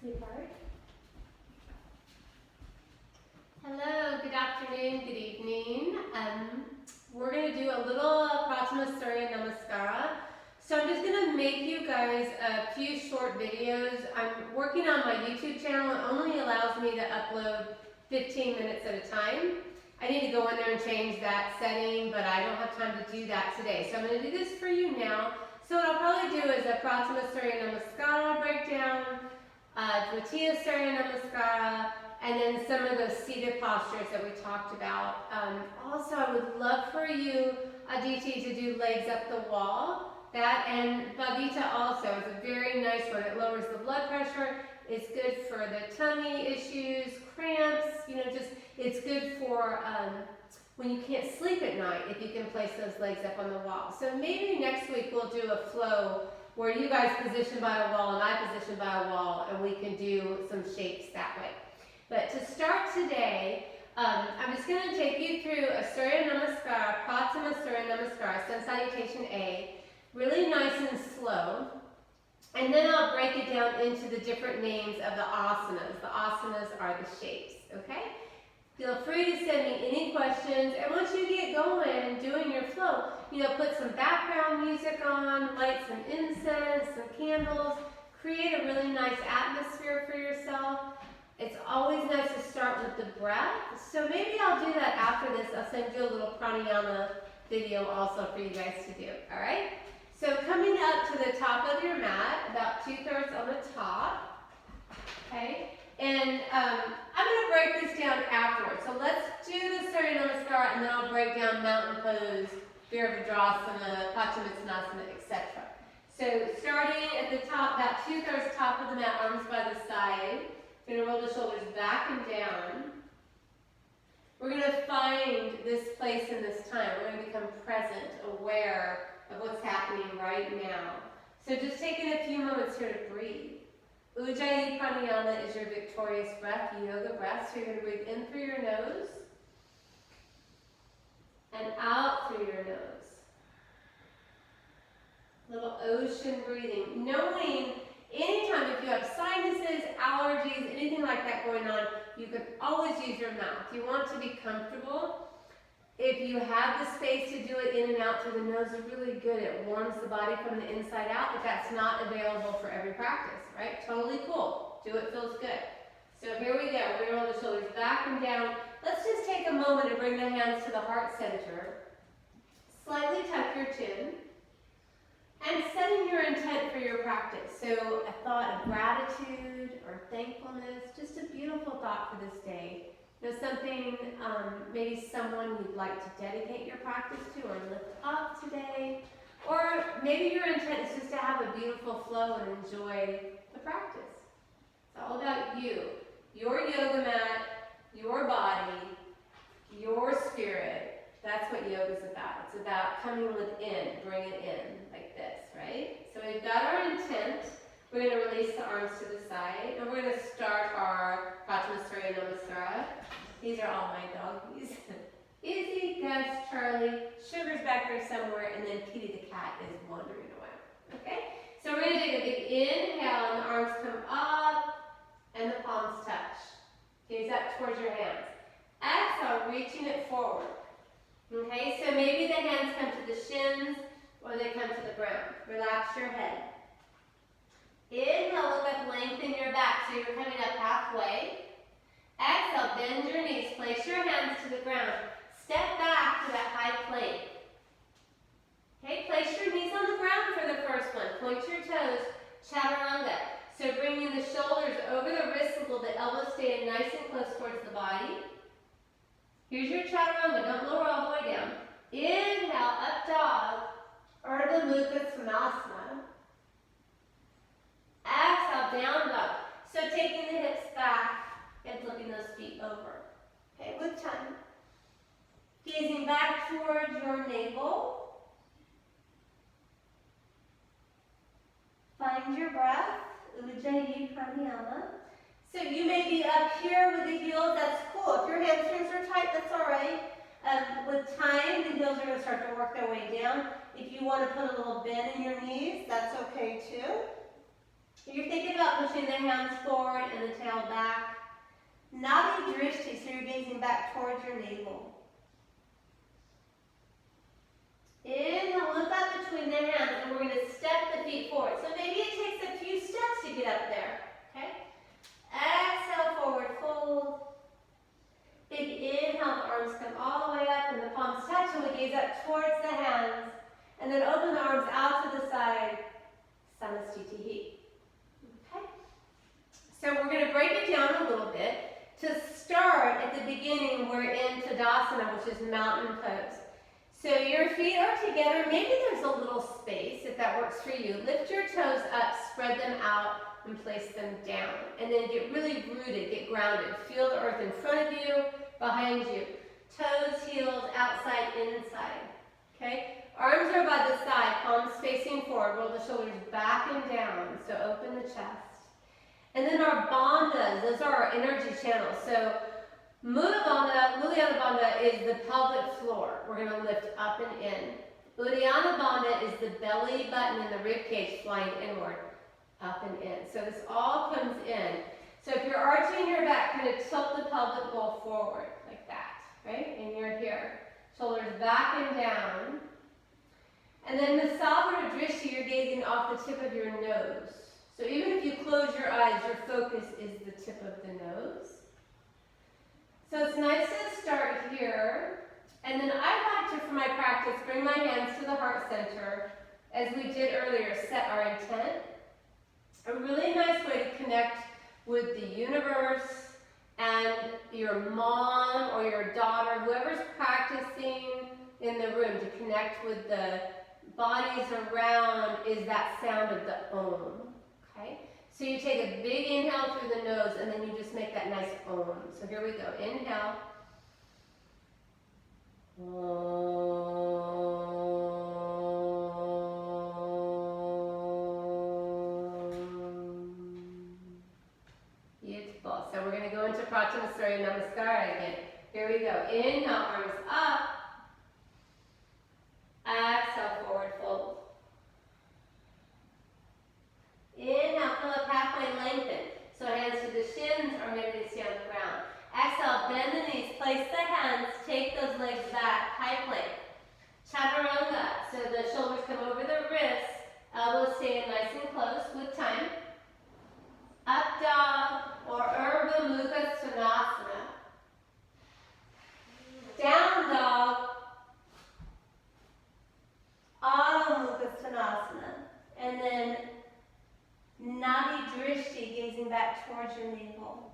Sweetheart. Hello, good afternoon, good evening. We're going to do a little Pratama Surya Namaskara. So I'm just going to make you guys a few short videos. I'm working on my YouTube channel. It only allows me to upload 15 minutes at a time. I need to go in there and change that setting, but I don't have time to do that today. So I'm going to do this for you now. So what I'll probably do is a Pratama Surya Namaskara breakdown, Dvitiya Surya Namaskara, and then some of those seated postures that we talked about. Also, I would love for you, Adeeti, to do legs up the wall. That and Babita also is a very nice one. It lowers the blood pressure. It's good for the tummy issues, cramps. It's good for when you can't sleep at night, if you can place those legs up on the wall. So maybe next week we'll do a flow where you guys position by a wall and I position by a wall, and we can do some shapes that way. But to start today, I'm just going to take you through a Surya Namaskara, Pratama Surya Namaskara, Sun Salutation A, really nice and slow. And then I'll break it down into the different names of the asanas. The asanas are the shapes, okay? Feel free to send me any questions. And once you get going, doing your flow, put some background music on, light some incense, some candles, create a really nice atmosphere for yourself. It's always nice to start with the breath. So maybe I'll do that after this. I'll send you a little pranayama video also for you guys to do, all right? So coming up to the top of your mat, about 2/3 on the top, okay? And I'm going to break this down afterwards. So let's do the Surya Namaskara, and then I'll break down mountain pose, Virabhadrasana, Paschimottanasana, etc. So starting at the top, about 2/3 top of the mat, arms by the side. We're going to roll the shoulders back and down. We're going to find this place in this time. We're going to become present, aware of what's happening right now. So just taking a few moments here to breathe. Ujjayi Pranayama is your victorious breath, yoga breath. So you're going to breathe in through your nose and out through your nose. Little ocean breathing. Knowing anytime if you have sinuses, allergies, anything like that going on, you can always use your mouth. You want to be comfortable. If you have the space to do it in and out through the nose, it's really good. It warms the body from the inside out, but that's not available for every practice, right? Totally cool. Do it feels good. So here we go. We're going to roll the shoulders back and down. Let's just take a moment to bring the hands to the heart center. Slightly tuck your chin. And setting your intent for your practice. So a thought of gratitude or thankfulness, just a beautiful thought for this day. Something, maybe someone you'd like to dedicate your practice to or lift up today. Or maybe your intent is just to have a beautiful flow and enjoy the practice. It's all about you, your yoga mat, your body, your spirit. That's what yoga is about. It's about coming within, bring it in like this, right? So we've got our intent. We're going to release the arms to the side, and we're going to start our Pratama Surya Namaskara. These are all my doggies. Izzy, Gus, Charlie, Sugar's back there somewhere, and then Kitty the cat is wandering away. Okay? So we're going to take a big inhale, and the arms come up, and the palms touch. Gaze up towards your hands. Exhale, reaching it forward. Okay, so maybe the hands come to the shins or they come to the ground. Relax your head. Inhale, look up, lengthen your back so you're coming up halfway. Exhale, bend your knees, place your hands to the ground. Step back to that high plank. Okay, place your knees on the ground for the first one. Point your toes, chaturanga. So bringing the shoulders over the wrists a little bit, elbows staying nice and close towards the body. Here's your chaturanga, don't lower all the way down. Inhale, up dog, Urdhva Mukha Svanasana. Exhale, down dog. So taking the hips back and flipping those feet over. Okay, with time. Gazing back towards your navel. Find your breath, Ujjayi Pranayama. So you may be up here with the heels, that's cool. If your hamstrings are tight, that's all right. With time, the heels are going to start to work their way down. If you want to put a little bend in your knees, that's okay too. You're thinking about pushing the hands forward and the tail back. Nadi drishti, so you're gazing back towards your navel. Inhale, look up between the hands, and we're going to step the feet forward. So maybe it takes a few steps to get up there. Okay? Exhale, forward fold. Big inhale, the arms come all the way up, and the palms touch, and we gaze up towards the hands. And then open the arms out to the side. Samastitihi. Okay? So we're going to break it down a little bit. To start, at the beginning, we're in Tadasana, which is mountain pose. So your feet are together. Maybe there's a little space, if that works for you. Lift your toes up, spread them out, and place them down. And then get really rooted, get grounded. Feel the earth in front of you, behind you. Toes, heels, outside, inside. Okay? Arms are by the side, palms facing forward. Roll the shoulders back and down. So open the chest. And then our bandhas, those are our energy channels. So Mula Bandha is the pelvic floor. We're going to lift up and in. Uddiyana Bandha is the belly button and the rib cage flying inward, up and in. So this all comes in. So if you're arching your back, kind of tilt the pelvic bowl forward like that, right? And you're here. Shoulders back and down. And then Masavara Drishti, you're gazing off the tip of your nose. So even if you close your eyes, your focus is the tip of the nose. So it's nice to start here. And then I like to, for my practice, bring my hands to the heart center. As we did earlier, set our intent. A really nice way to connect with the universe and your mom or your daughter, whoever's practicing in the room, to connect with the bodies around is that sound of the Om. Okay? So you take a big inhale through the nose and then you just make that nice Om. So here we go. Inhale. Beautiful. So we're going to go into Pratyahara Namaskara again. Here we go. Inhale, arms up. Exhale, forward fold. Inhale, fill up halfway, lengthen. So hands to the shins or maybe they stay on the ground. Exhale, bend the knees, place the hands, take those legs back, high plank. Chaturanga, so the shoulders come over the wrists, elbows stay in nice and close with time. Up dog or Urdhva Mukha Svanasana. Down dog, Adho Mukha Svanasana. And then Nadi Drishti, gazing back towards your navel.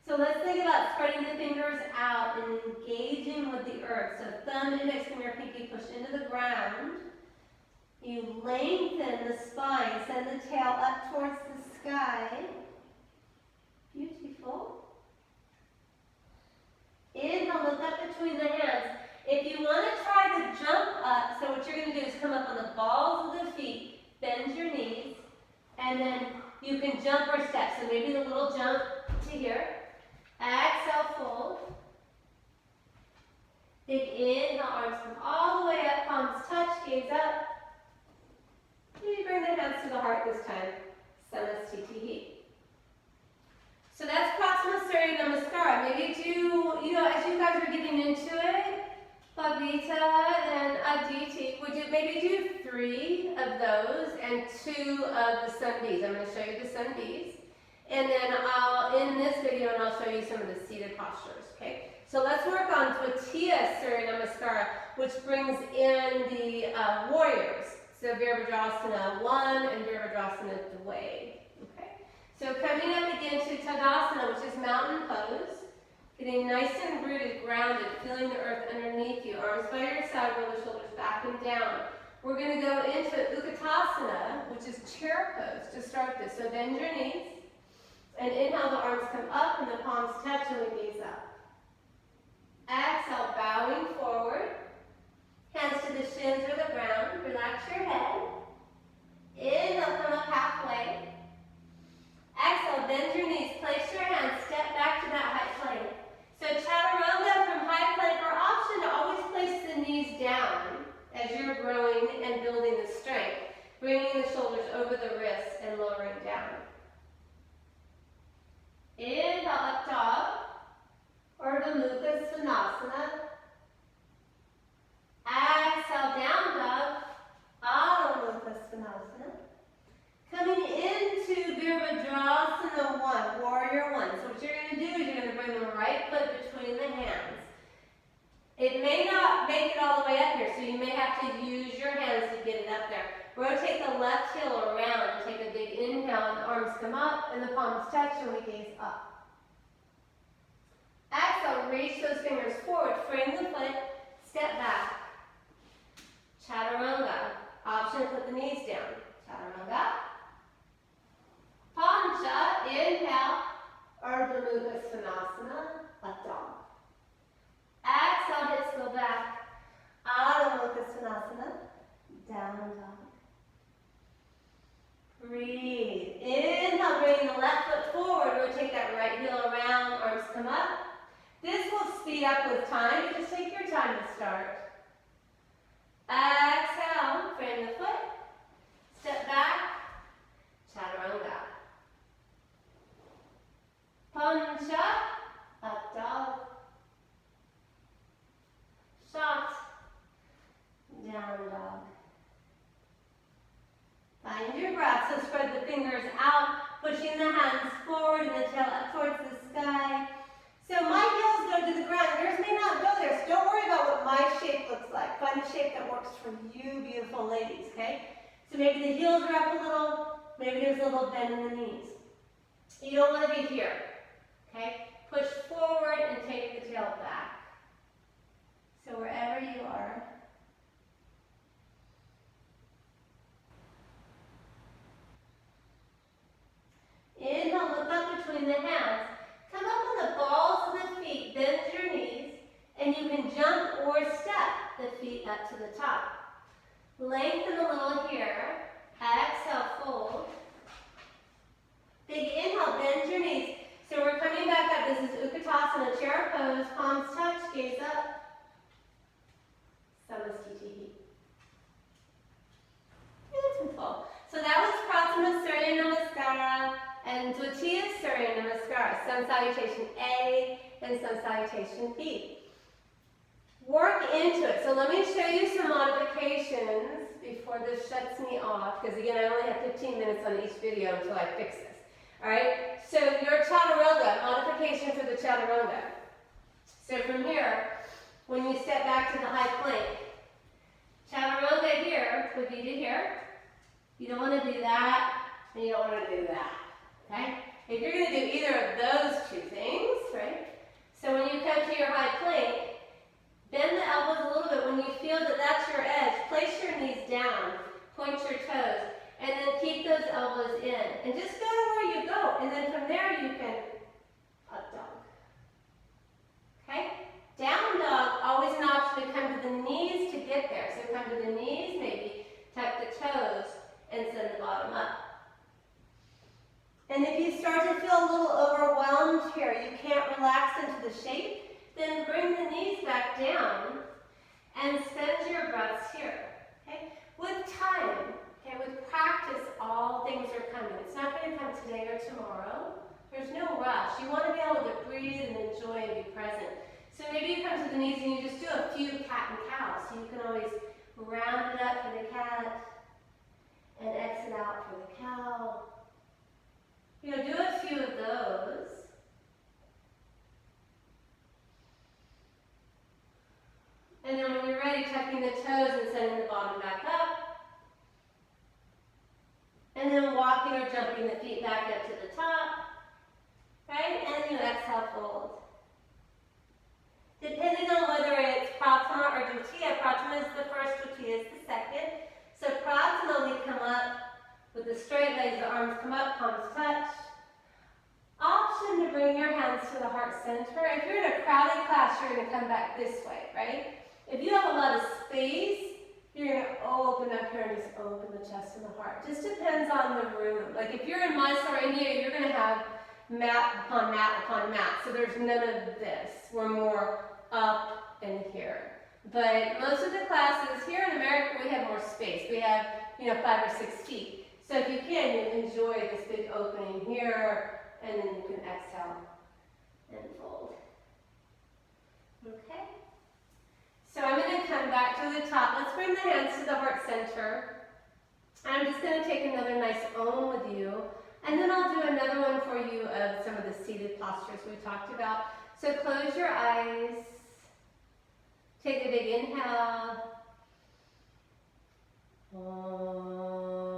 So let's think about spreading the fingers out and engaging with the earth. So thumb, index finger, pinky push into the ground. You lengthen the spine, send the tail up towards the sky. Beautiful. Inhale, look up between the hands. If you want to try the jump up, so what you're going to do is come up on the balls of the feet, bend your knees, and then you can jump or step. So maybe the little jump to here. Exhale, fold. Big inhale, arms come all the way up, palms touch, gaze up. Maybe bring the hands to the heart this time. Samastitihi. So that's Pratyahara Namaskara. Maybe do, as you guys are getting into it, Babita and Adeeti, would you maybe do 3 of those and 2 of the Sandhis? I'm going to show you the Sandhis. And then I'll end this video and I'll show you some of the seated postures, okay? So let's work on Pratyahara Namaskara, which brings in the warriors. So Virabhadrasana 1 and Virabhadrasana 2. Okay? So coming up again to Tadasana, which is mountain pose. Getting nice and rooted, grounded, feeling the earth underneath you. Arms by your side, roll the shoulders back and down. We're going to go into Utkatasana, which is chair pose to start this. So bend your knees. And inhale, the arms come up and the palms touch and we gaze up. Exhale, bowing forward. Hands to the shins or the ground. Relax your head. Inhale, come up halfway. Exhale, bend your knees. Place your hands. Step back to that high plank. So chaturanga from high plank, our option to always place the knees down as you're growing and building the strength. bringing the shoulders over the wrists and lowering down. Inhale, up dog, Urdhva Mukha Svanasana. Exhale, down dog, Adho Mukha Svanasana. Coming into Virabhadrasana 1, Warrior 1. So what you're going to do is you're going to bring the right foot between the hands. It may not make it all the way up here, so you may have to use your hands to get it up there. Rotate the left heel around and take a big inhale, and the arms come up and the palms touch and we gaze up. Exhale, reach those fingers forward, frame the foot, step back. Chaturanga. Option to put the knees down. Chaturanga. Pancha, inhale, Urdhva Mukha Svanasana, up dog. Exhale, hips go back, Adho Mukha Svanasana, down dog. Breathe. Inhale, bring the left foot forward, rotate that right heel around, arms come up. This will speed up with time, but just take your time to start. Exhale, frame the foot, step back, Chaturanga. Pancha, up dog. Shot, down dog. Find your breath, so spread the fingers out, pushing the hands forward and the tail up towards the sky. So my heels go to the ground, yours may not go there, so don't worry about what my shape looks like. Find a shape that works for you, beautiful ladies, okay? So maybe the heels are up a little, maybe there's a little bend in the knees. You don't want to be here, okay? Push forward and take the tail back. So wherever you are. Inhale, look up between the hands. Come up on the balls of the feet, bend your knees, and you can jump or step the feet up to the top. Lengthen a little here. Exhale, fold. Big inhale, bend your knees. So we're coming back up. This is Utkatasana, chair pose, palms touch, gaze up. Samastitihi. Beautiful. So that was Pratama Surya Namaskara and Dvitiya Surya Namaskara. Sun Salutation A and Sun Salutation B. Work into it. So let me show you some modifications before this shuts me off, because again, I only have 15 minutes on each video until I fix this. Alright, so your Chaturanga, modification for the Chaturanga. So from here, when you step back to the high plank, Chaturanga here would be to here. You don't want to do that, and you don't want to do that. Okay? If you're going to do either of those two things, right? So when you come to your high plank, bend the elbows a little bit. When you feel that that's your edge, place your knees down, point your toes, and then keep those elbows in. And just go to where you go. And then from there you can up dog. Okay? Down dog, always an option to come to the knees to get there. So come to the knees, maybe tuck the toes, and send the bottom up. And if you start to feel a little overwhelmed here, you can't relax into the shape, then bring the knees back down and spend your breaths here. Okay? With time, okay, with practice, all things are coming. It's not going to come today or tomorrow. There's no rush. You want to be able to breathe and enjoy and be present. So maybe you come to the knees and you just do a few cat and cow. So you can always round it up for the cat and exit out for the cow. You know, do a few of those. And then when you're ready, tucking the toes and sending the bottom back up. And then walking or jumping the feet back up to the top. Right? And then you exhale, fold. Depending on whether it's Pratama or Dvitiya, Pratama is the first, Dvitiya is the second. So Pratama, we come up with the straight legs, the arms come up, palms touch. Option to bring your hands to the heart center. If you're in a crowded class, you're going to come back this way, right? If you have a lot of space, you're going to open up here and just open the chest and the heart. Just depends on the room. Like if you're in Mysore, India, you're going to have mat upon mat upon mat. So there's none of this. We're more up and here. But most of the classes here in America, we have more space. We have, 5 or 6 feet. So if you can, you enjoy this big opening here, and then you can exhale and fold. Okay? So I'm going to come back to the top. Let's bring the hands to the heart center. And I'm just going to take another nice Om with you. And then I'll do another one for you of some of the seated postures we talked about. So close your eyes. Take a big inhale. Om.